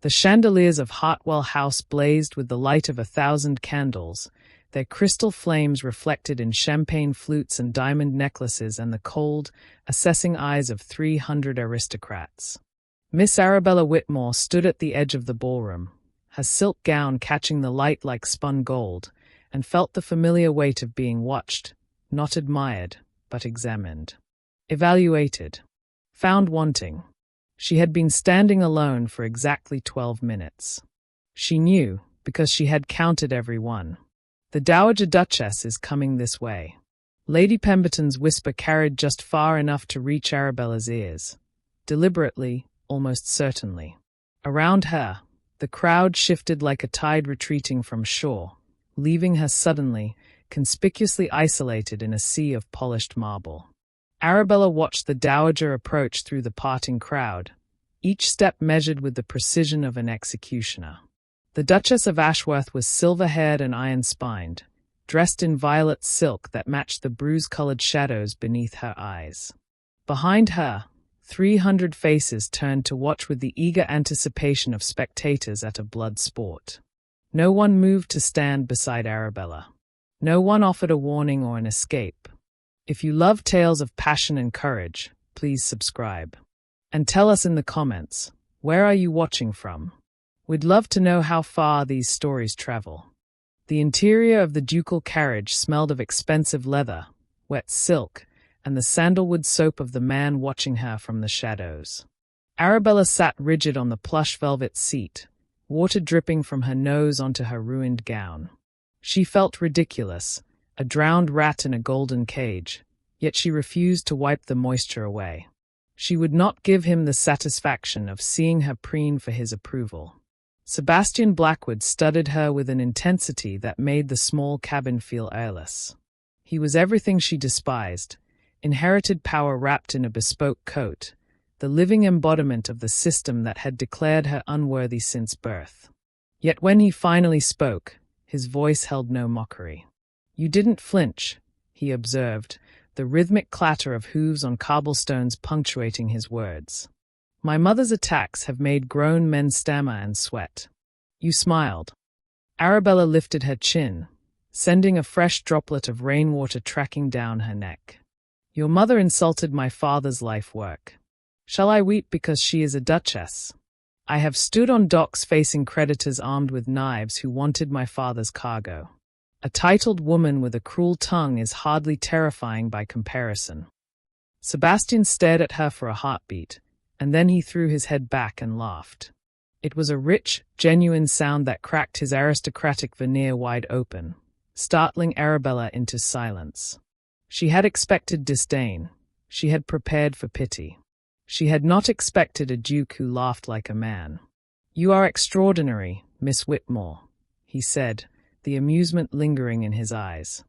The chandeliers of Hartwell House blazed with the light of 1,000 candles, their crystal flames reflected in champagne flutes and diamond necklaces and the cold, assessing eyes of 300 aristocrats. Miss Arabella Whitmore stood at the edge of the ballroom, her silk gown catching the light like spun gold, and felt the familiar weight of being watched, not admired, but examined. Evaluated. Found wanting. She had been standing alone for exactly 12 minutes. She knew, because she had counted every one. The Dowager Duchess is coming this way. Lady Pemberton's whisper carried just far enough to reach Arabella's ears. Deliberately, almost certainly. Around her, the crowd shifted like a tide retreating from shore, leaving her suddenly, conspicuously isolated in a sea of polished marble. Arabella watched the dowager approach through the parting crowd, each step measured with the precision of an executioner. The Duchess of Ashworth was silver-haired and iron-spined, dressed in violet silk that matched the bruise-colored shadows beneath her eyes. Behind her, 300 faces turned to watch with the eager anticipation of spectators at a blood sport. No one moved to stand beside Arabella. No one offered a warning or an escape. If you love tales of passion and courage, please subscribe. And tell us in the comments, where are you watching from? We'd love to know how far these stories travel. The interior of the ducal carriage smelled of expensive leather, wet silk, and the sandalwood soap of the man watching her from the shadows. Arabella sat rigid on the plush velvet seat, water dripping from her nose onto her ruined gown. She felt ridiculous, a drowned rat in a golden cage, yet she refused to wipe the moisture away. She would not give him the satisfaction of seeing her preen for his approval. Sebastian Blackwood studied her with an intensity that made the small cabin feel airless. He was everything she despised, inherited power wrapped in a bespoke coat, the living embodiment of the system that had declared her unworthy since birth. Yet when he finally spoke, his voice held no mockery. "You didn't flinch," he observed, the rhythmic clatter of hooves on cobblestones punctuating his words. "My mother's attacks have made grown men stammer and sweat. You smiled." Arabella lifted her chin, sending a fresh droplet of rainwater tracking down her neck. "Your mother insulted my father's life work. Shall I weep because she is a duchess? I have stood on docks facing creditors armed with knives who wanted my father's cargo. A titled woman with a cruel tongue is hardly terrifying by comparison." Sebastian stared at her for a heartbeat, and then he threw his head back and laughed. It was a rich, genuine sound that cracked his aristocratic veneer wide open, startling Arabella into silence. She had expected disdain. She had prepared for pity. She had not expected a duke who laughed like a man. "You are extraordinary, Miss Whitmore," he said, the amusement lingering in his eyes.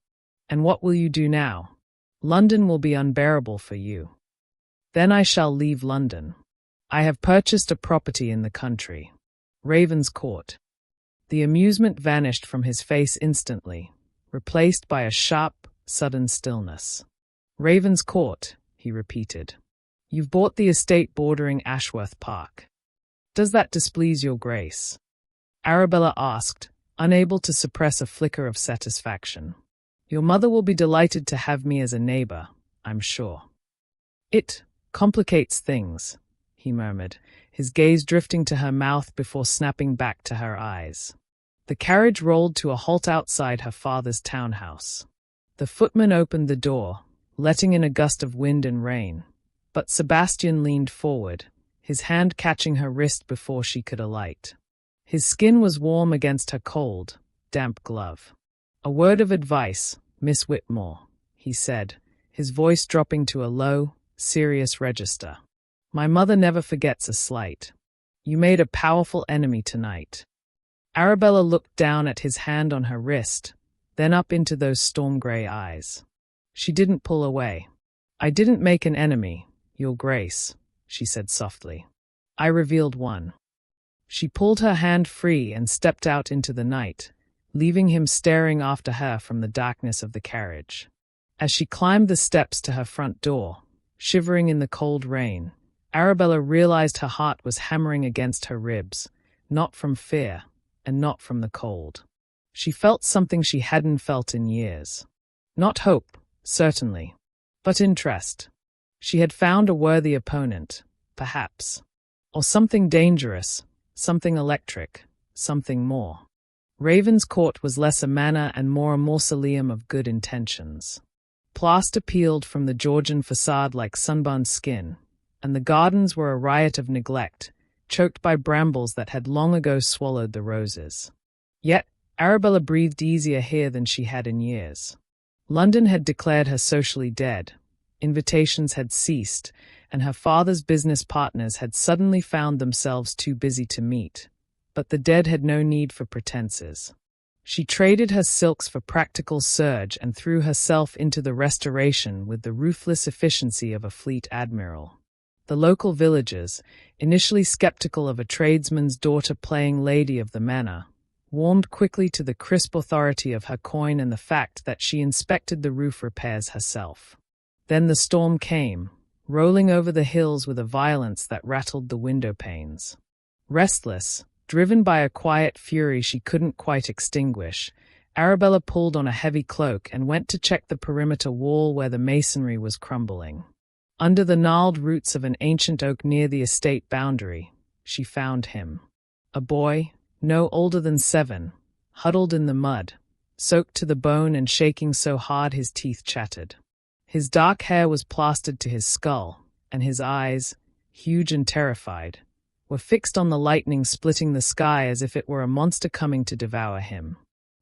"And what will you do now? London will be unbearable for you." "Then I shall leave London. I have purchased a property in the country. Ravenscourt." The amusement vanished from his face instantly, replaced by a sharp, sudden stillness. "Ravenscourt," he repeated. "You've bought the estate bordering Ashworth Park. Does that displease your grace?" Arabella asked, unable to suppress a flicker of satisfaction. "Your mother will be delighted to have me as a neighbor, I'm sure." "It complicates things," he murmured, his gaze drifting to her mouth before snapping back to her eyes. The carriage rolled to a halt outside her father's townhouse. The footman opened the door, letting in a gust of wind and rain, but Sebastian leaned forward, his hand catching her wrist before she could alight. His skin was warm against her cold, damp glove. "A word of advice, Miss Whitmore," he said, his voice dropping to a low, serious register. "My mother never forgets a slight. You made a powerful enemy tonight." Arabella looked down at his hand on her wrist, then up into those storm-gray eyes. She didn't pull away. "I didn't make an enemy, Your Grace," she said softly. "I revealed one." She pulled her hand free and stepped out into the night, leaving him staring after her from the darkness of the carriage. As she climbed the steps to her front door, shivering in the cold rain, Arabella realized her heart was hammering against her ribs, not from fear, and not from the cold. She felt something she hadn't felt in years. Not hope, certainly, but interest. She had found a worthy opponent, perhaps. Or something dangerous, something electric, something more. Ravenscourt was less a manor and more a mausoleum of good intentions. Plaster peeled from the Georgian facade like sunburned skin, and the gardens were a riot of neglect, choked by brambles that had long ago swallowed the roses. Yet, Arabella breathed easier here than she had in years. London had declared her socially dead, invitations had ceased, and her father's business partners had suddenly found themselves too busy to meet. But the dead had no need for pretenses. She traded her silks for practical serge and threw herself into the restoration with the ruthless efficiency of a fleet admiral. The local villagers, initially skeptical of a tradesman's daughter playing lady of the manor, warmed quickly to the crisp authority of her coin and the fact that she inspected the roof repairs herself. Then the storm came, rolling over the hills with a violence that rattled the window panes. Restless, driven by a quiet fury she couldn't quite extinguish, Arabella pulled on a heavy cloak and went to check the perimeter wall where the masonry was crumbling. Under the gnarled roots of an ancient oak near the estate boundary, she found him. A boy, no older than 7, huddled in the mud, soaked to the bone and shaking so hard his teeth chattered. His dark hair was plastered to his skull, and his eyes, huge and terrified, were fixed on the lightning splitting the sky as if it were a monster coming to devour him.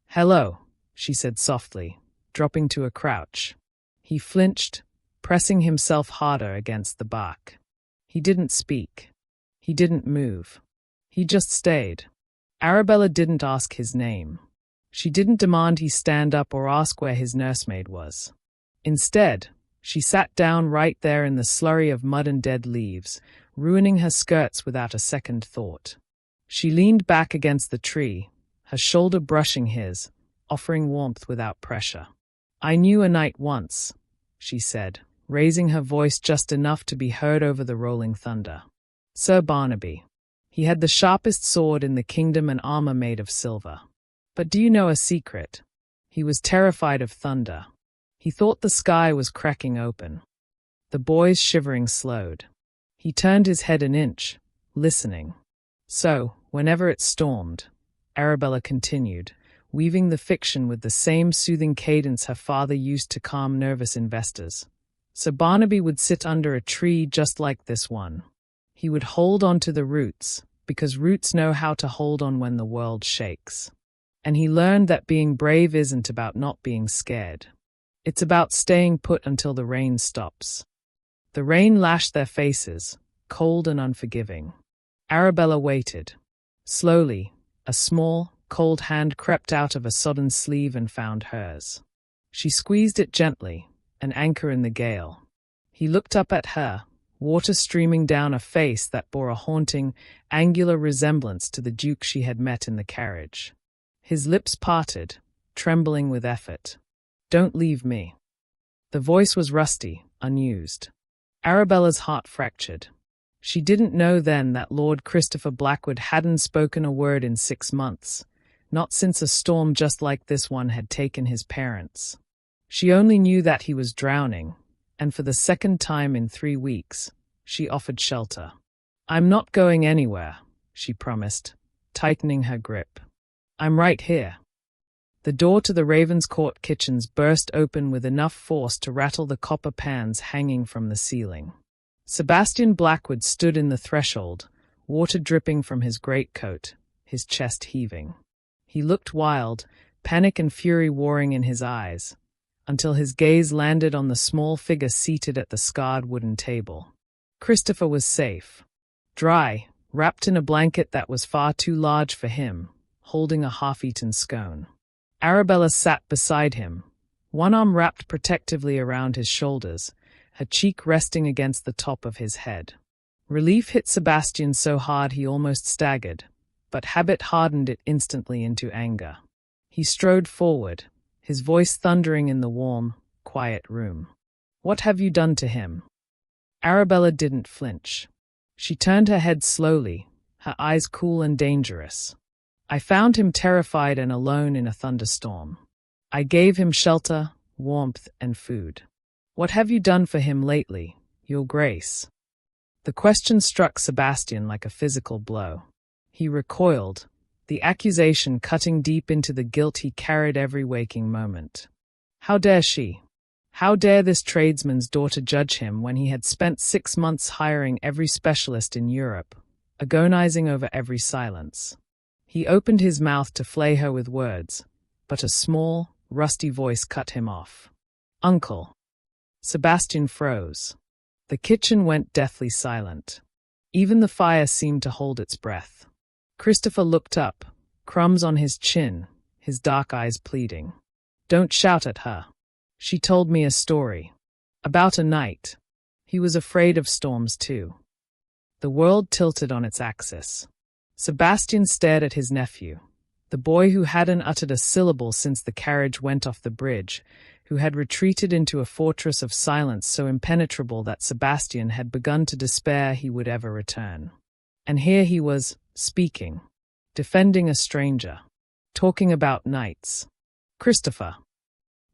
"Hello," she said softly, dropping to a crouch. He flinched, pressing himself harder against the bark. He didn't speak. He didn't move. He just stayed. Arabella didn't ask his name. She didn't demand he stand up or ask where his nursemaid was. Instead, she sat down right there in the slurry of mud and dead leaves, ruining her skirts without a second thought. She leaned back against the tree, her shoulder brushing his, offering warmth without pressure. "I knew a knight once," she said, raising her voice just enough to be heard over the rolling thunder. "Sir Barnaby. He had the sharpest sword in the kingdom and armor made of silver. But do you know a secret? He was terrified of thunder. He thought the sky was cracking open." The boy's shivering slowed. He turned his head an inch, listening. "So, whenever it stormed," Arabella continued, weaving the fiction with the same soothing cadence her father used to calm nervous investors, "Sir Barnaby would sit under a tree just like this one. He would hold on to the roots, because roots know how to hold on when the world shakes. And he learned that being brave isn't about not being scared. It's about staying put until the rain stops." The rain lashed their faces, cold and unforgiving. Arabella waited. Slowly, a small, cold hand crept out of a sodden sleeve and found hers. She squeezed it gently, an anchor in the gale. He looked up at her, water streaming down a face that bore a haunting, angular resemblance to the Duke she had met in the carriage. His lips parted, trembling with effort. "Don't leave me." The voice was rusty, unused. Arabella's heart fractured. She didn't know then that Lord Christopher Blackwood hadn't spoken a word in 6 months, not since a storm just like this one had taken his parents. She only knew that he was drowning, and for the second time in 3 weeks, she offered shelter. "I'm not going anywhere," she promised, tightening her grip. "I'm right here." The door to the Ravenscourt kitchens burst open with enough force to rattle the copper pans hanging from the ceiling. Sebastian Blackwood stood in the threshold, water dripping from his greatcoat, his chest heaving. He looked wild, panic and fury warring in his eyes, until his gaze landed on the small figure seated at the scarred wooden table. Christopher was safe. Dry, wrapped in a blanket that was far too large for him, holding a half-eaten scone. Arabella sat beside him, one arm wrapped protectively around his shoulders, her cheek resting against the top of his head. Relief hit Sebastian so hard he almost staggered, but habit hardened it instantly into anger. He strode forward, his voice thundering in the warm, quiet room. "What have you done to him?" Arabella didn't flinch. She turned her head slowly, her eyes cool and dangerous. I found him terrified and alone in a thunderstorm. I gave him shelter, warmth, and food. What have you done for him lately, Your Grace? The question struck Sebastian like a physical blow. He recoiled, the accusation cutting deep into the guilt he carried every waking moment. How dare she? How dare this tradesman's daughter judge him when he had spent 6 months hiring every specialist in Europe, agonizing over every silence? He opened his mouth to flay her with words, but a small, rusty voice cut him off. Uncle. Sebastian froze. The kitchen went deathly silent. Even the fire seemed to hold its breath. Christopher looked up, crumbs on his chin, his dark eyes pleading. Don't shout at her. She told me a story. About a night. He was afraid of storms too. The world tilted on its axis. Sebastian stared at his nephew, the boy who hadn't uttered a syllable since the carriage went off the bridge, who had retreated into a fortress of silence so impenetrable that Sebastian had begun to despair he would ever return. And here he was, speaking, defending a stranger, talking about knights. Christopher.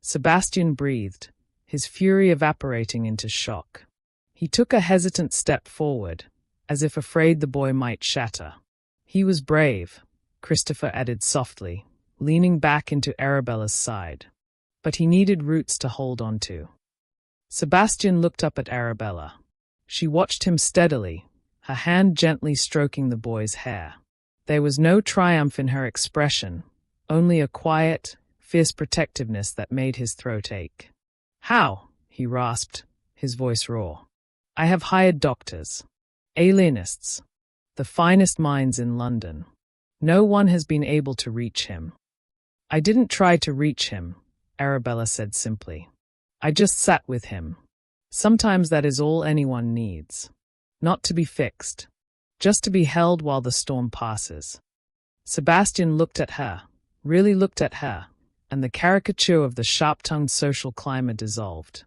Sebastian breathed, his fury evaporating into shock. He took a hesitant step forward, as if afraid the boy might shatter. He was brave, Christopher added softly, leaning back into Arabella's side. But he needed roots to hold on to. Sebastian looked up at Arabella. She watched him steadily, her hand gently stroking the boy's hair. There was no triumph in her expression, only a quiet, fierce protectiveness that made his throat ache. How? He rasped, his voice raw. I have hired doctors, alienists, the finest minds in London. No one has been able to reach him. I didn't try to reach him, Arabella said simply. I just sat with him. Sometimes that is all anyone needs. Not to be fixed. Just to be held while the storm passes. Sebastian looked at her, really looked at her, and the caricature of the sharp-tongued social climber dissolved.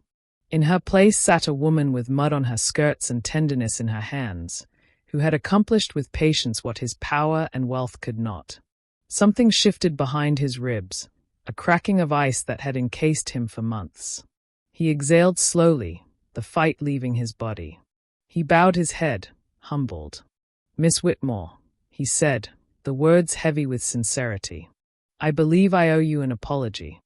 In her place sat a woman with mud on her skirts and tenderness in her hands, who had accomplished with patience what his power and wealth could not. Something shifted behind his ribs, a cracking of ice that had encased him for months. He exhaled slowly, the fight leaving his body. He bowed his head, humbled. Miss Whitmore, he said, the words heavy with sincerity. I believe I owe you an apology.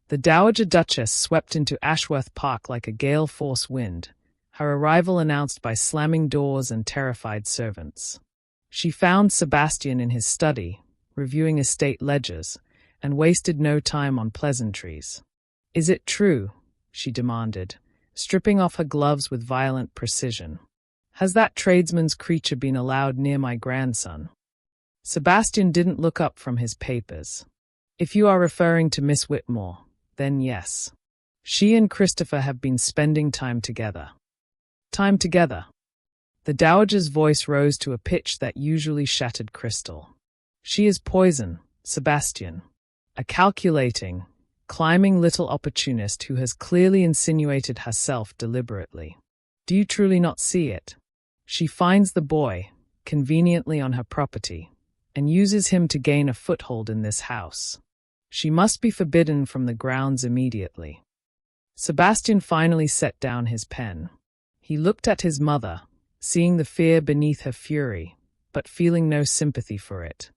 The Dowager Duchess swept into Ashworth Park like a gale-force wind, her arrival announced by slamming doors and terrified servants. She found Sebastian in his study, reviewing estate ledgers, and wasted no time on pleasantries. Is it true? She demanded, stripping off her gloves with violent precision. Has that tradesman's creature been allowed near my grandson? Sebastian didn't look up from his papers. If you are referring to Miss Whitmore, then yes. She and Christopher have been spending time together. Time together. The Dowager's voice rose to a pitch that usually shattered crystal. She is poison, Sebastian. A calculating, climbing little opportunist who has clearly insinuated herself deliberately. Do you truly not see it? She finds the boy, conveniently on her property, and uses him to gain a foothold in this house. She must be forbidden from the grounds immediately. Sebastian finally set down his pen. He looked at his mother, seeing the fear beneath her fury, but feeling no sympathy for it.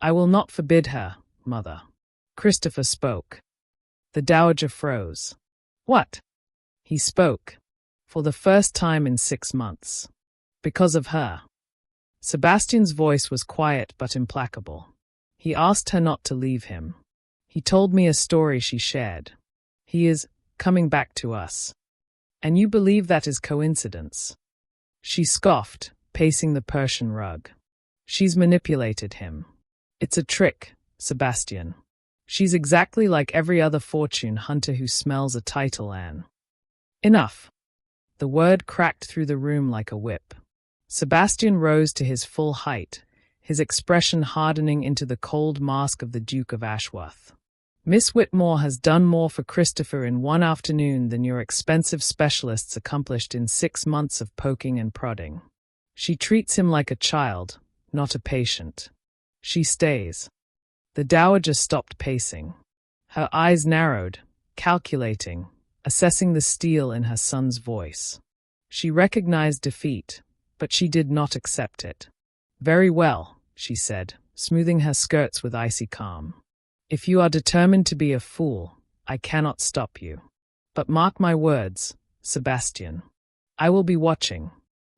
I will not forbid her, mother. Christopher spoke. The Dowager froze. What? He spoke. For the first time in 6 months. Because of her. Sebastian's voice was quiet but implacable. He asked her not to leave him. He told me a story she shared. He is coming back to us. And you believe that is coincidence? She scoffed, pacing the Persian rug. She's manipulated him. It's a trick, Sebastian. She's exactly like every other fortune hunter who smells a title, Anne. Enough. The word cracked through the room like a whip. Sebastian rose to his full height, his expression hardening into the cold mask of the Duke of Ashworth. Miss Whitmore has done more for Christopher in 1 afternoon than your expensive specialists accomplished in 6 months of poking and prodding. She treats him like a child, not a patient. She stays. The dowager stopped pacing. Her eyes narrowed, calculating, assessing the steel in her son's voice. She recognized defeat, but she did not accept it. "Very well," she said, smoothing her skirts with icy calm. "If you are determined to be a fool, I cannot stop you. But mark my words, Sebastian. I will be watching.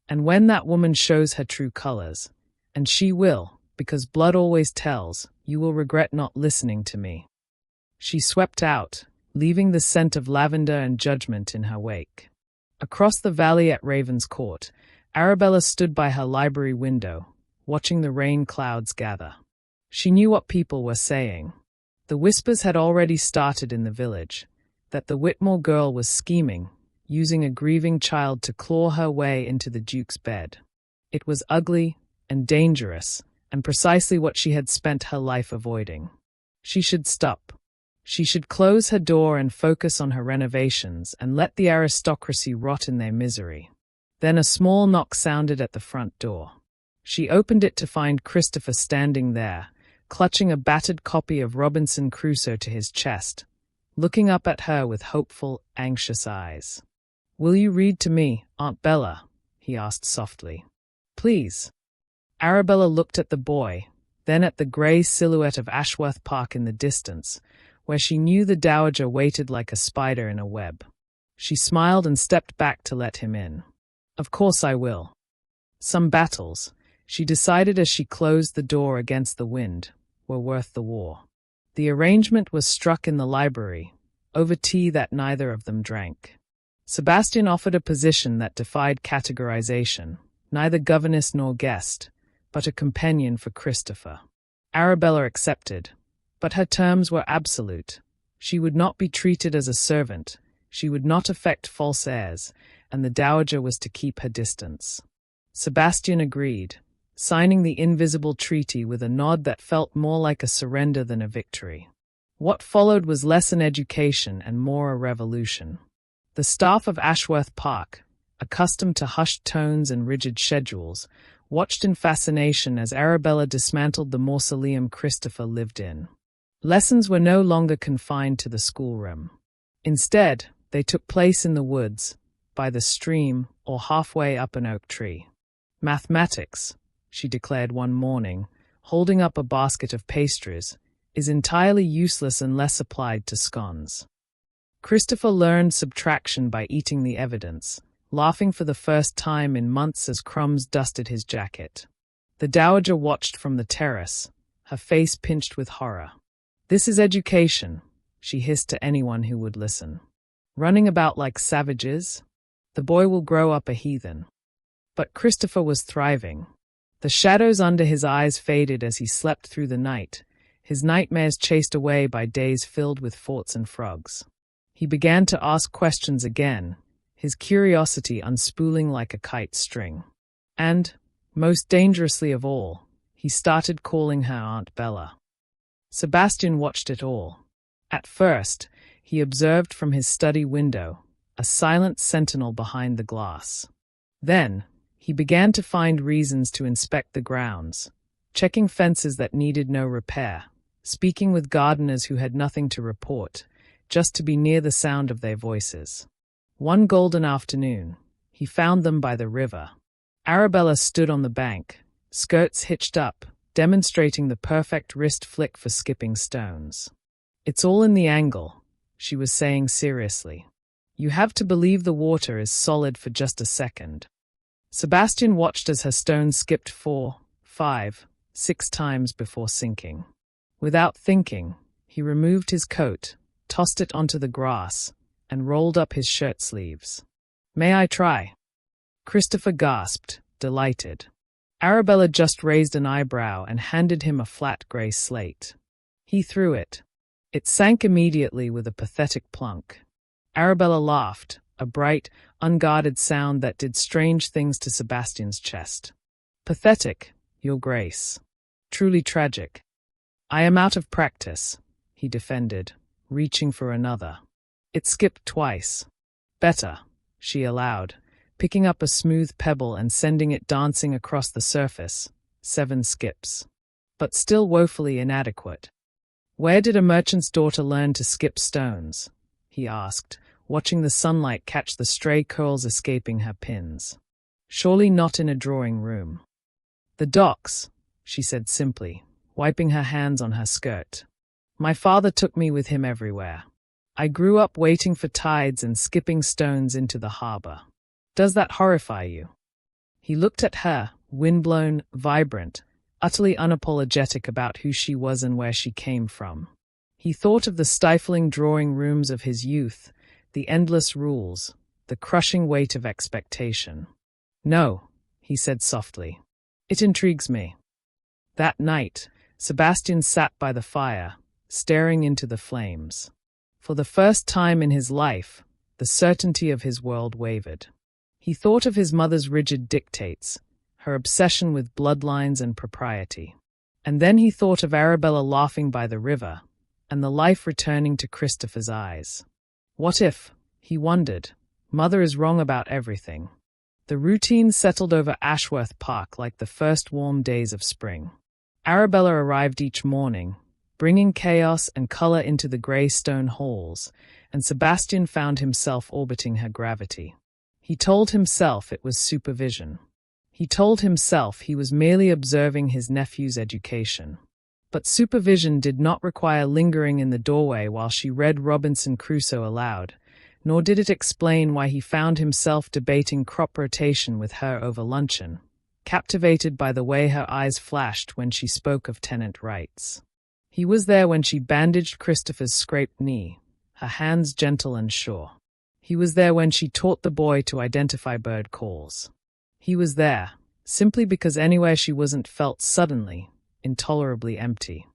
And when that woman shows her true colors, and she will, because blood always tells, you will regret not listening to me." She swept out, leaving the scent of lavender and judgment in her wake. Across the valley at Ravenscourt, Arabella stood by her library window, watching the rain clouds gather. She knew what people were saying. The whispers had already started in the village, that the Whitmore girl was scheming, using a grieving child to claw her way into the Duke's bed. It was ugly and dangerous, and precisely what she had spent her life avoiding. She should stop. She should close her door and focus on her renovations and let the aristocracy rot in their misery. Then a small knock sounded at the front door. She opened it to find Christopher standing there, clutching a battered copy of Robinson Crusoe to his chest, looking up at her with hopeful, anxious eyes. "Will you read to me, Aunt Bella?" he asked softly. "Please." Arabella looked at the boy, then at the grey silhouette of Ashworth Park in the distance, where she knew the dowager waited like a spider in a web. She smiled and stepped back to let him in. "Of course I will." Some battles, she decided as she closed the door against the wind, were worth the war. The arrangement was struck in the library, over tea that neither of them drank. Sebastian offered a position that defied categorization, neither governess nor guest, but a companion for Christopher. Arabella accepted, but her terms were absolute. She would not be treated as a servant, she would not affect false heirs, and the dowager was to keep her distance. Sebastian agreed, signing the invisible treaty with a nod that felt more like a surrender than a victory. What followed was less an education and more a revolution. The staff of Ashworth Park, accustomed to hushed tones and rigid schedules, watched in fascination as Arabella dismantled the mausoleum Christopher lived in. Lessons were no longer confined to the schoolroom. Instead, they took place in the woods, by the stream, or halfway up an oak tree. "Mathematics," she declared one morning, holding up a basket of pastries, "is entirely useless unless applied to scones." Christopher learned subtraction by eating the evidence, laughing for the first time in months as crumbs dusted his jacket. The dowager watched from the terrace, her face pinched with horror. "This is education," she hissed to anyone who would listen. "Running about like savages? The boy will grow up a heathen." But Christopher was thriving. The shadows under his eyes faded as he slept through the night, his nightmares chased away by days filled with forts and frogs. He began to ask questions again, his curiosity unspooling like a kite string. And, most dangerously of all, he started calling her Aunt Bella. Sebastian watched it all. At first, he observed from his study window, a silent sentinel behind the glass. Then, he began to find reasons to inspect the grounds, checking fences that needed no repair, speaking with gardeners who had nothing to report, just to be near the sound of their voices. One golden afternoon, he found them by the river. Arabella stood on the bank, skirts hitched up, demonstrating the perfect wrist flick for skipping stones. "It's all in the angle," she was saying seriously. "You have to believe the water is solid for just a second." Sebastian watched as her stones skipped 4, 5, 6 times before sinking. Without thinking, he removed his coat, tossed it onto the grass, and rolled up his shirt sleeves. "May I try?" Christopher gasped, delighted. Arabella just raised an eyebrow and handed him a flat grey slate. He threw it. It sank immediately with a pathetic plunk. Arabella laughed, a bright, unguarded sound that did strange things to Sebastian's chest. "Pathetic, Your Grace. Truly tragic." "I am out of practice," he defended, reaching for another. "It skipped twice." "Better," she allowed, picking up a smooth pebble and sending it dancing across the surface. 7 skips. But still woefully inadequate. Where did a merchant's daughter learn to skip stones? He asked, watching the sunlight catch the stray curls escaping her pins. Surely not in a drawing room. The docks, she said simply, wiping her hands on her skirt. My father took me with him everywhere. I grew up waiting for tides and skipping stones into the harbor. Does that horrify you? He looked at her, windblown, vibrant, utterly unapologetic about who she was and where she came from. He thought of the stifling drawing rooms of his youth, the endless rules, the crushing weight of expectation. No, he said softly. It intrigues me. That night, Sebastian sat by the fire, staring into the flames. For the first time in his life, the certainty of his world wavered. He thought of his mother's rigid dictates, her obsession with bloodlines and propriety. And then he thought of Arabella laughing by the river, and the life returning to Christopher's eyes. What if, he wondered, Mother is wrong about everything? The routine settled over Ashworth Park like the first warm days of spring. Arabella arrived each morning, bringing chaos and color into the grey stone halls, and Sebastian found himself orbiting her gravity. He told himself it was supervision. He told himself he was merely observing his nephew's education. But supervision did not require lingering in the doorway while she read Robinson Crusoe aloud, nor did it explain why he found himself debating crop rotation with her over luncheon, captivated by the way her eyes flashed when she spoke of tenant rights. He was there when she bandaged Christopher's scraped knee, her hands gentle and sure. He was there when she taught the boy to identify bird calls. He was there, simply because anywhere she wasn't felt suddenly, intolerably empty.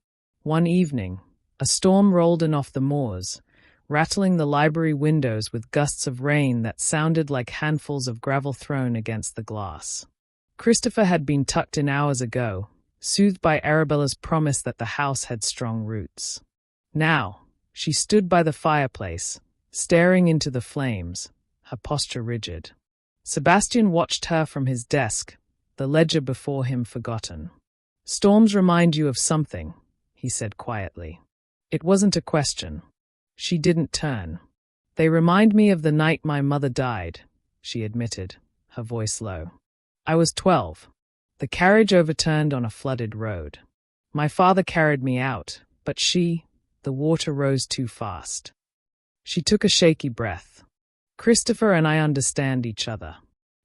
One evening, a storm rolled in off the moors, rattling the library windows with gusts of rain that sounded like handfuls of gravel thrown against the glass. Christopher had been tucked in hours ago, soothed by Arabella's promise that the house had strong roots. Now, she stood by the fireplace, staring into the flames, her posture rigid. Sebastian watched her from his desk, the ledger before him forgotten. Storms remind you of something, he said quietly. It wasn't a question. She didn't turn. They remind me of the night my mother died, she admitted, her voice low. I was 12. The carriage overturned on a flooded road. My father carried me out, but the water rose too fast. She took a shaky breath. Christopher and I understand each other.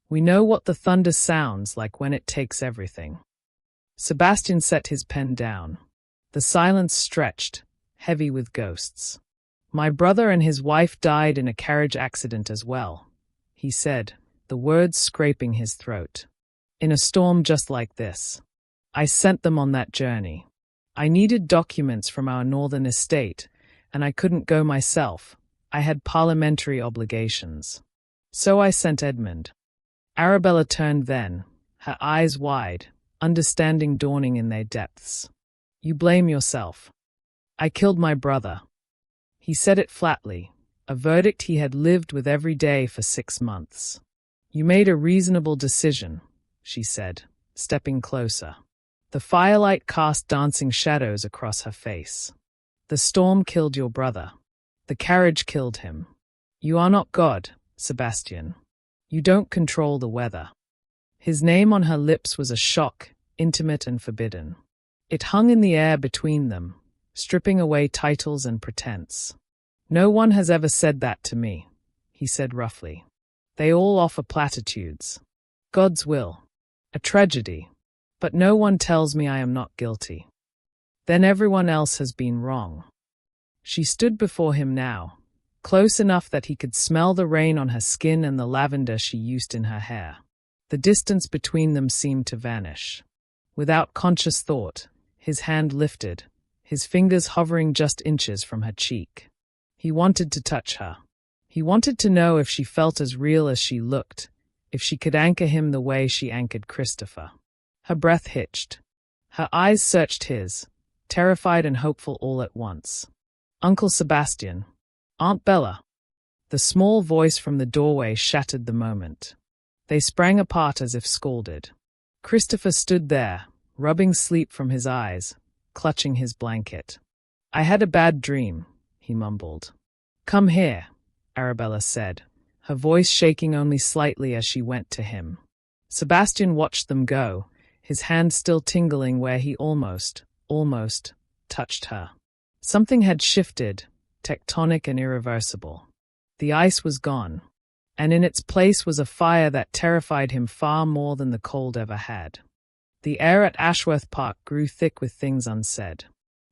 We know what the thunder sounds like when it takes everything. Sebastian set his pen down. The silence stretched, heavy with ghosts. My brother and his wife died in a carriage accident as well, he said, the words scraping his throat. In a storm just like this. I sent them on that journey. I needed documents from our northern estate, and I couldn't go myself. I had parliamentary obligations. So I sent Edmund. Arabella turned then, her eyes wide, understanding dawning in their depths. You blame yourself. I killed my brother. He said it flatly, a verdict he had lived with every day for 6 months. You made a reasonable decision, she said, stepping closer. The firelight cast dancing shadows across her face. The storm killed your brother. The carriage killed him. You are not God, Sebastian. You don't control the weather. His name on her lips was a shock, intimate and forbidden. It hung in the air between them, stripping away titles and pretense. No one has ever said that to me, he said roughly. They all offer platitudes. God's will. A tragedy. But no one tells me I am not guilty. Then everyone else has been wrong. She stood before him now, close enough that he could smell the rain on her skin and the lavender she used in her hair. The distance between them seemed to vanish. Without conscious thought, his hand lifted, his fingers hovering just inches from her cheek. He wanted to touch her. He wanted to know if she felt as real as she looked, if she could anchor him the way she anchored Christopher. Her breath hitched. Her eyes searched his, terrified and hopeful all at once. Uncle Sebastian. Aunt Bella. The small voice from the doorway shattered the moment. They sprang apart as if scalded. Christopher stood there, rubbing sleep from his eyes, clutching his blanket. "I had a bad dream," he mumbled. "Come here," Arabella said, her voice shaking only slightly as she went to him. Sebastian watched them go, his hand still tingling where he almost touched her. Something had shifted, tectonic and irreversible. The ice was gone, and in its place was a fire that terrified him far more than the cold ever had. The air at Ashworth Park grew thick with things unsaid.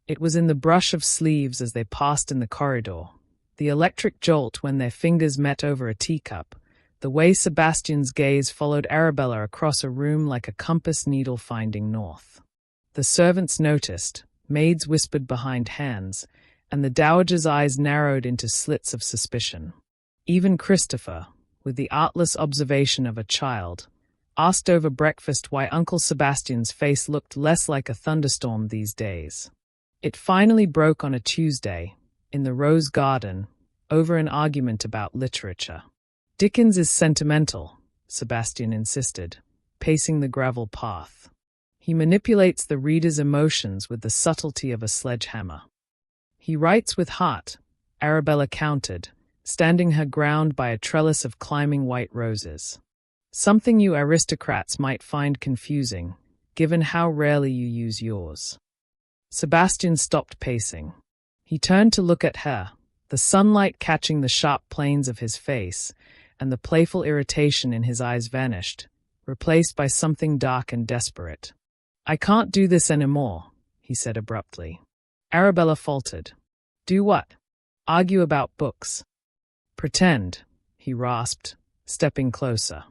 It was in the brush of sleeves as they passed in the corridor, the electric jolt when their fingers met over a teacup, the way Sebastian's gaze followed Arabella across a room like a compass needle finding north. The servants noticed, maids whispered behind hands, and the dowager's eyes narrowed into slits of suspicion. Even Christopher, with the artless observation of a child, asked over breakfast why Uncle Sebastian's face looked less like a thunderstorm these days. It finally broke on a Tuesday, in the Rose Garden, over an argument about literature. "Dickens is sentimental," Sebastian insisted, pacing the gravel path. "He manipulates the reader's emotions with the subtlety of a sledgehammer." "He writes with heart," Arabella countered, standing her ground by a trellis of climbing white roses. "Something you aristocrats might find confusing, given how rarely you use yours." Sebastian stopped pacing. He turned to look at her, the sunlight catching the sharp planes of his face, and the playful irritation in his eyes vanished, replaced by something dark and desperate. "I can't do this anymore," he said abruptly. Arabella faltered. "Do what?" "Argue about books." "Pretend," he rasped, stepping closer.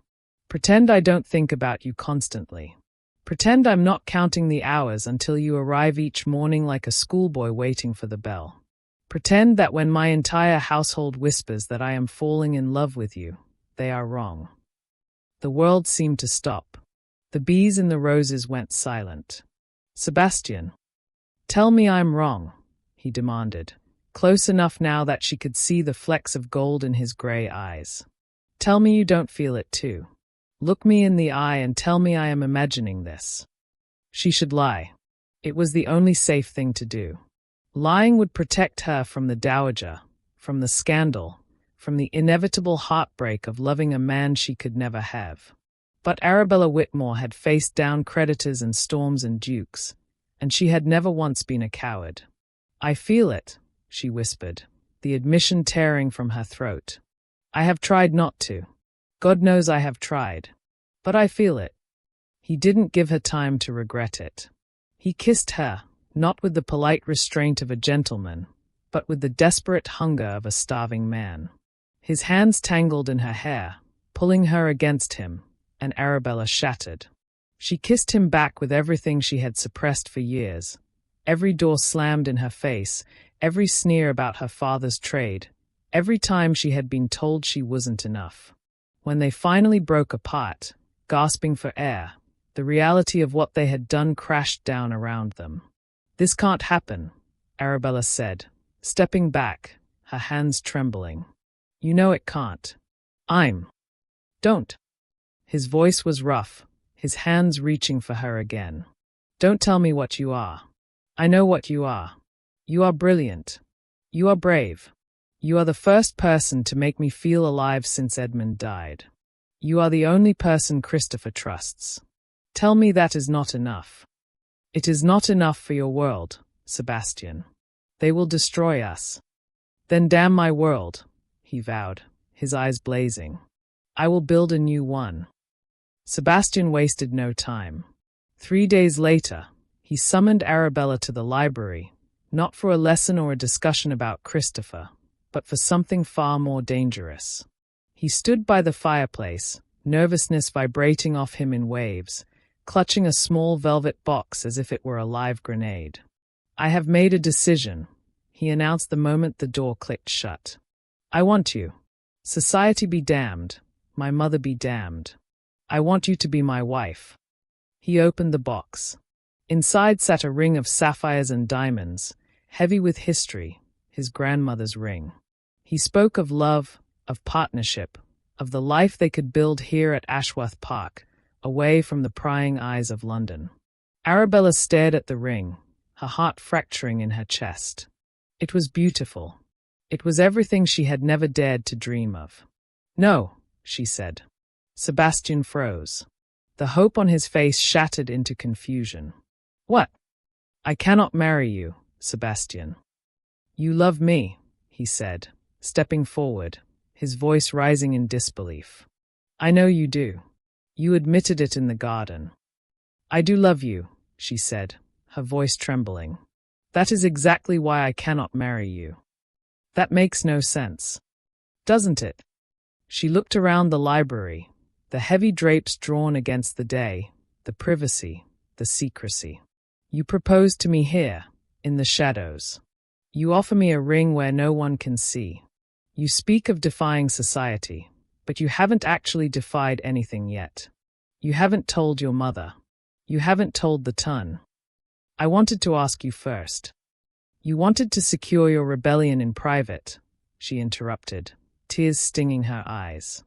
"Pretend I don't think about you constantly. Pretend I'm not counting the hours until you arrive each morning like a schoolboy waiting for the bell. Pretend that when my entire household whispers that I am falling in love with you, they are wrong." The world seemed to stop. The bees in the roses went silent. "Sebastian, tell me I'm wrong," he demanded, close enough now that she could see the flecks of gold in his gray eyes. "Tell me you don't feel it too. Look me in the eye and tell me I am imagining this." She should lie. It was the only safe thing to do. Lying would protect her from the dowager, from the scandal, from the inevitable heartbreak of loving a man she could never have. But Arabella Whitmore had faced down creditors and storms and dukes, and she had never once been a coward. "I feel it," she whispered, the admission tearing from her throat. "I have tried not to. God knows I have tried. But I feel it." He didn't give her time to regret it. He kissed her, not with the polite restraint of a gentleman, but with the desperate hunger of a starving man. His hands tangled in her hair, pulling her against him, and Arabella shattered. She kissed him back with everything she had suppressed for years. Every door slammed in her face, every sneer about her father's trade, every time she had been told she wasn't enough. When they finally broke apart, gasping for air, the reality of what they had done crashed down around them. "This can't happen," Arabella said, stepping back, her hands trembling. "You know it can't. Don't." His voice was rough, his hands reaching for her again. "Don't tell me what you are. I know what you are. You are brilliant. You are brave. You are the first person to make me feel alive since Edmund died. You are the only person Christopher trusts. Tell me that is not enough." "It is not enough for your world, Sebastian. They will destroy us." "Then damn my world," he vowed, his eyes blazing. "I will build a new one." Sebastian wasted no time. 3 days later, he summoned Arabella to the library, not for a lesson or a discussion about Christopher, but for something far more dangerous. He stood by the fireplace, nervousness vibrating off him in waves, clutching a small velvet box as if it were a live grenade. "I have made a decision," he announced the moment the door clicked shut. "I want you. Society be damned, my mother be damned. I want you to be my wife." He opened the box. Inside sat a ring of sapphires and diamonds, heavy with history, his grandmother's ring. He spoke of love, of partnership, of the life they could build here at Ashworth Park, away from the prying eyes of London. Arabella stared at the ring, her heart fracturing in her chest. It was beautiful. It was everything she had never dared to dream of. "No," she said. Sebastian froze. The hope on his face shattered into confusion. "What?" "I cannot marry you, Sebastian." "You love me," he said, stepping forward, his voice rising in disbelief. "I know you do. You admitted it in the garden." "I do love you," she said, her voice trembling. "That is exactly why I cannot marry you." "That makes no sense. Doesn't it?" She looked around the library, the heavy drapes drawn against the day, the privacy, the secrecy. "You propose to me here, in the shadows. You offer me a ring where no one can see. You speak of defying society, but you haven't actually defied anything yet. You haven't told your mother. You haven't told the ton. I wanted to ask you first." "You wanted to secure your rebellion in private," she interrupted, tears stinging her eyes.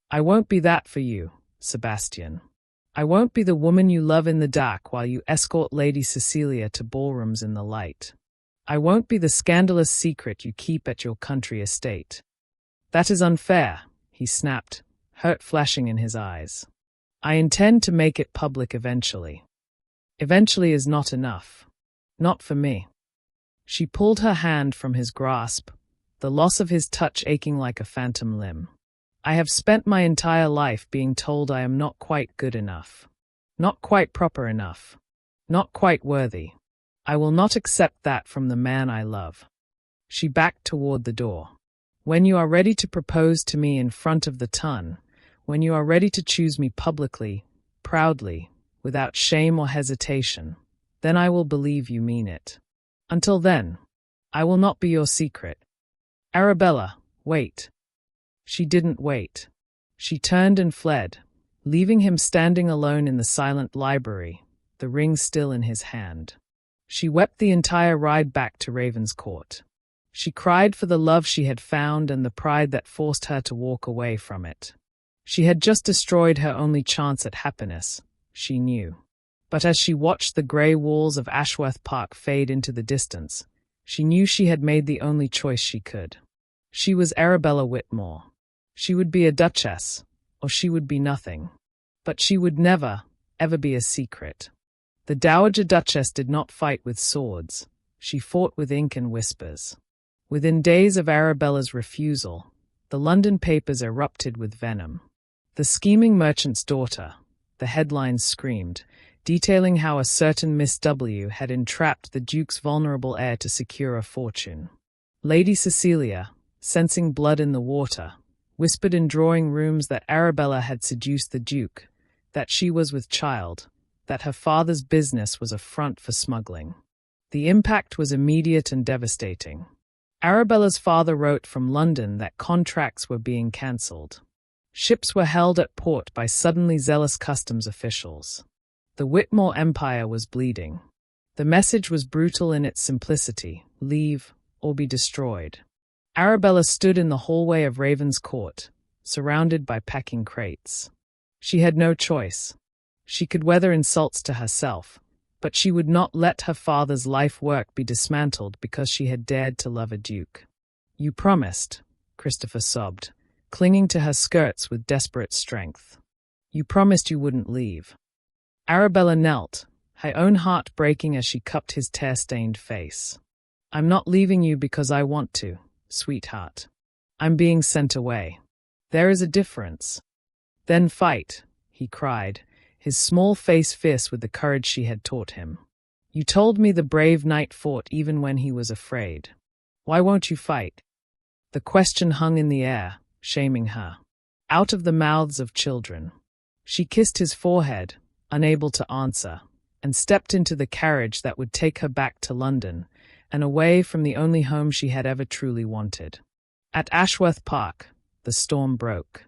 "I won't be that for you, Sebastian. I won't be the woman you love in the dark while you escort Lady Cecilia to ballrooms in the light. I won't be the scandalous secret you keep at your country estate." "That is unfair," he snapped, hurt flashing in his eyes. "I intend to make it public eventually." "Eventually is not enough. Not for me." She pulled her hand from his grasp, the loss of his touch aching like a phantom limb. "I have spent my entire life being told I am not quite good enough. Not quite proper enough. Not quite worthy. I will not accept that from the man I love." She backed toward the door. "When you are ready to propose to me in front of the ton, when you are ready to choose me publicly, proudly, without shame or hesitation, then I will believe you mean it. Until then, I will not be your secret. Arabella, wait." She didn't wait. She turned and fled, leaving him standing alone in the silent library, the ring still in his hand. She wept the entire ride back to Ravenscourt. She cried for the love she had found and the pride that forced her to walk away from it. She had just destroyed her only chance at happiness, she knew. But as she watched the grey walls of Ashworth Park fade into the distance, she knew she had made the only choice she could. She was Arabella Whitmore. She would be a duchess, or she would be nothing. But she would never, ever be a secret. The Dowager Duchess did not fight with swords. She fought with ink and whispers. Within days of Arabella's refusal, the London papers erupted with venom. "The scheming merchant's daughter," the headlines screamed, detailing how a certain Miss W. had entrapped the Duke's vulnerable heir to secure a fortune. Lady Cecilia, sensing blood in the water, whispered in drawing rooms that Arabella had seduced the Duke, that she was with child, that her father's business was a front for smuggling. The impact was immediate and devastating. Arabella's father wrote from London that contracts were being cancelled. Ships were held at port by suddenly zealous customs officials. The Whitmore Empire was bleeding. The message was brutal in its simplicity: leave or be destroyed. Arabella stood in the hallway of Ravenscourt, surrounded by packing crates. She had no choice. She could weather insults to herself, but she would not let her father's life work be dismantled because she had dared to love a duke. "You promised," Christopher sobbed, clinging to her skirts with desperate strength. "You promised you wouldn't leave." Arabella knelt, her own heart breaking as she cupped his tear-stained face. "I'm not leaving you because I want to, sweetheart. I'm being sent away. There is a difference." "Then fight," he cried, his small face fierce with the courage she had taught him. "You told me the brave knight fought even when he was afraid. Why won't you fight?" The question hung in the air, shaming her. Out of the mouths of children. She kissed his forehead, unable to answer, and stepped into the carriage that would take her back to London, and away from the only home she had ever truly wanted. At Ashworth Park, the storm broke.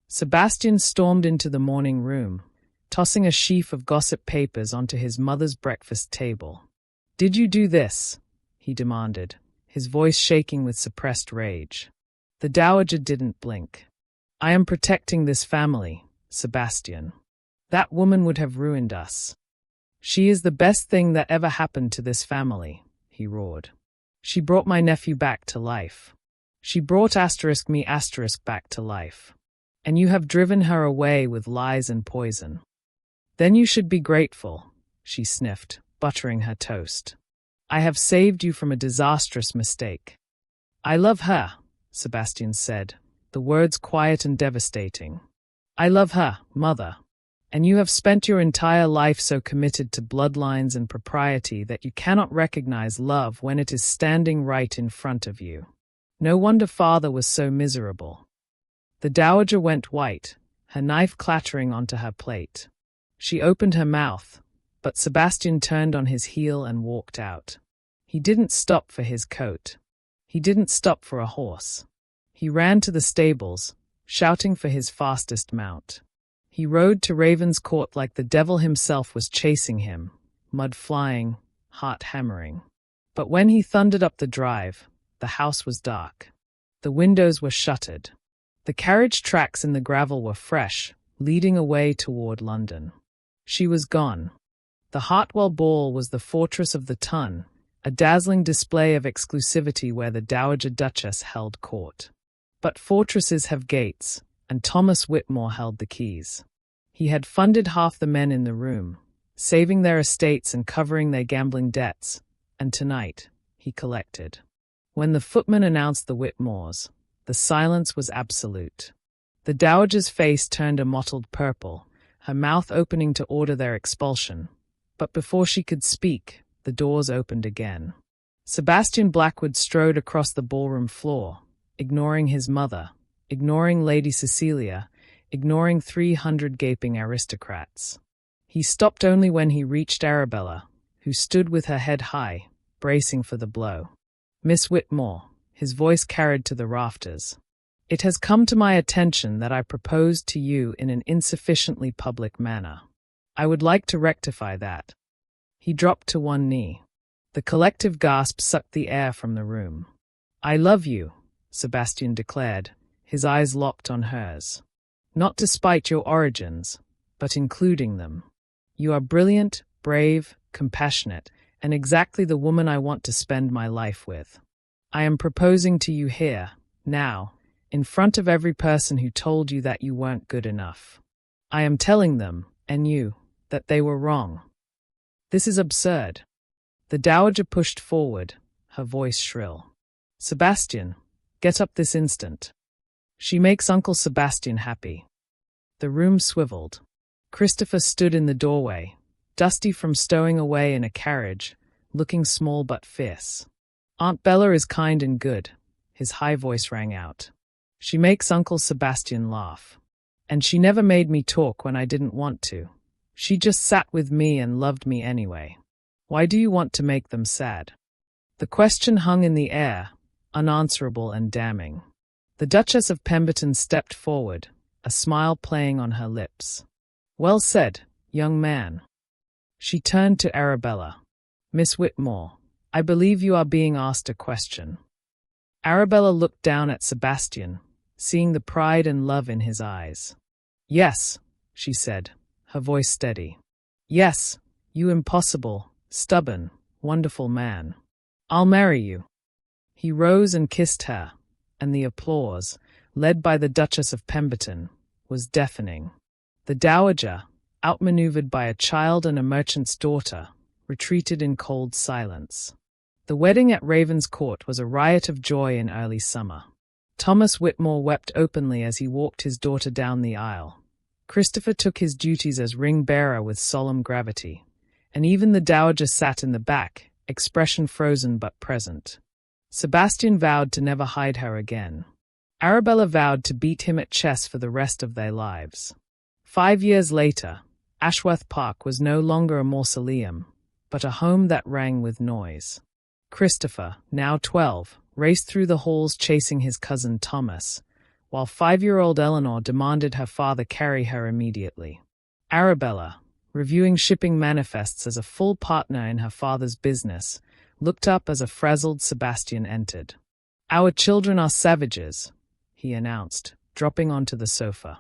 Sebastian stormed into the morning room, tossing a sheaf of gossip papers onto his mother's breakfast table. "Did you do this?" he demanded, his voice shaking with suppressed rage. The Dowager didn't blink. "I am protecting this family, Sebastian. That woman would have ruined us." She is the best thing that ever happened to this family, he roared. She brought my nephew back to life. She brought me back to life. And you have driven her away with lies and poison. Then you should be grateful, she sniffed, buttering her toast. I have saved you from a disastrous mistake. I love her, Sebastian said, the words quiet and devastating. I love her, mother. And you have spent your entire life so committed to bloodlines and propriety that you cannot recognize love when it is standing right in front of you. No wonder father was so miserable. The dowager went white, her knife clattering onto her plate. She opened her mouth, but Sebastian turned on his heel and walked out. He didn't stop for his coat. He didn't stop for a horse. He ran to the stables, shouting for his fastest mount. He rode to Ravenscourt like the devil himself was chasing him, mud flying, heart hammering. But when he thundered up the drive, the house was dark. The windows were shuttered. The carriage tracks in the gravel were fresh, leading away toward London. She was gone. The Hartwell ball was the fortress of the Tun, a dazzling display of exclusivity where the Dowager Duchess held court. But fortresses have gates, and Thomas Whitmore held the keys. He had funded half the men in the room, saving their estates and covering their gambling debts, and tonight, he collected. When the footman announced the Whitmores, the silence was absolute. The dowager's face turned a mottled purple, her mouth opening to order their expulsion. But before she could speak, the doors opened again. Sebastian Blackwood strode across the ballroom floor, ignoring his mother, ignoring Lady Cecilia, ignoring 300 gaping aristocrats. He stopped only when he reached Arabella, who stood with her head high, bracing for the blow. Miss Whitmore, his voice carried to the rafters. It has come to my attention that I proposed to you in an insufficiently public manner. I would like to rectify that. He dropped to one knee. The collective gasp sucked the air from the room. I love you, Sebastian declared, his eyes locked on hers. Not despite your origins, but including them. You are brilliant, brave, compassionate, and exactly the woman I want to spend my life with. I am proposing to you here, now, in front of every person who told you that you weren't good enough. I am telling them, and you, that they were wrong. This is absurd. The dowager pushed forward, her voice shrill. Sebastian, get up this instant. She makes Uncle Sebastian happy. The room swiveled. Christopher stood in the doorway, dusty from stowing away in a carriage, looking small but fierce. Aunt Bella is kind and good, his high voice rang out. She makes Uncle Sebastian laugh. And she never made me talk when I didn't want to. She just sat with me and loved me anyway. Why do you want to make them sad? The question hung in the air, unanswerable and damning. The Duchess of Pemberton stepped forward, a smile playing on her lips. Well said, young man. She turned to Arabella. Miss Whitmore, I believe you are being asked a question. Arabella looked down at Sebastian, seeing the pride and love in his eyes. Yes, she said, her voice steady. Yes, you impossible, stubborn, wonderful man. I'll marry you. He rose and kissed her, and the applause, led by the Duchess of Pemberton, was deafening. The dowager, outmaneuvered by a child and a merchant's daughter, retreated in cold silence. The wedding at Ravenscourt was a riot of joy in early summer. Thomas Whitmore wept openly as he walked his daughter down the aisle. Christopher took his duties as ring-bearer with solemn gravity, and even the dowager sat in the back, expression frozen but present. Sebastian vowed to never hide her again. Arabella vowed to beat him at chess for the rest of their lives. 5 years later, Ashworth Park was no longer a mausoleum, but a home that rang with noise. Christopher, now 12, raced through the halls chasing his cousin Thomas, while 5-year-old Eleanor demanded her father carry her immediately. Arabella, reviewing shipping manifests as a full partner in her father's business, looked up as a frazzled Sebastian entered. Our children are savages, he announced, dropping onto the sofa.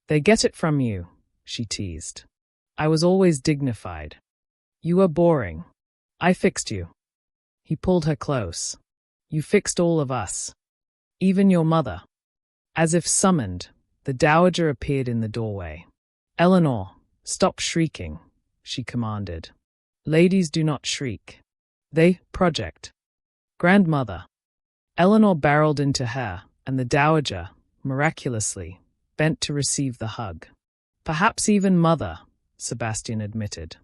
They get it from you, she teased. I was always dignified. You are boring. I fixed you. He pulled her close. You fixed all of us. Even your mother. As if summoned, the dowager appeared in the doorway. Eleanor, stop shrieking, she commanded. Ladies do not shriek. They project. Grandmother. Eleanor barreled into her, and the dowager, miraculously, bent to receive the hug. Perhaps even mother, Sebastian admitted.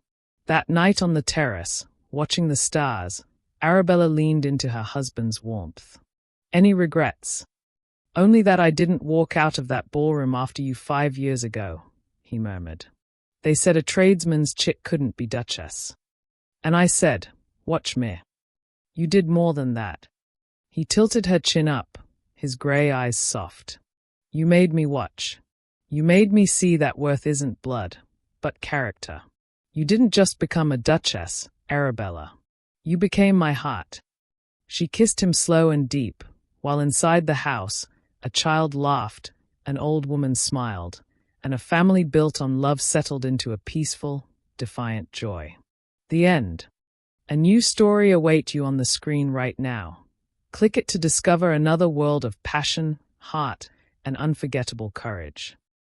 That night on the terrace, watching the stars, Arabella leaned into her husband's warmth. Any regrets? Only that I didn't walk out of that ballroom after you 5 years ago, he murmured. They said a tradesman's Chit couldn't be Duchess. And I said, watch me. You did more than that. He tilted her chin up, his grey eyes soft. You made me watch. You made me see that worth isn't blood, but character. You didn't just become a duchess, Arabella. You became my heart. She kissed him slow and deep, while inside the house, a child laughed, an old woman smiled, and a family built on love settled into a peaceful, defiant joy. The end. A new story awaits you on the screen right now. Click it to discover another world of passion, heart, and unforgettable courage.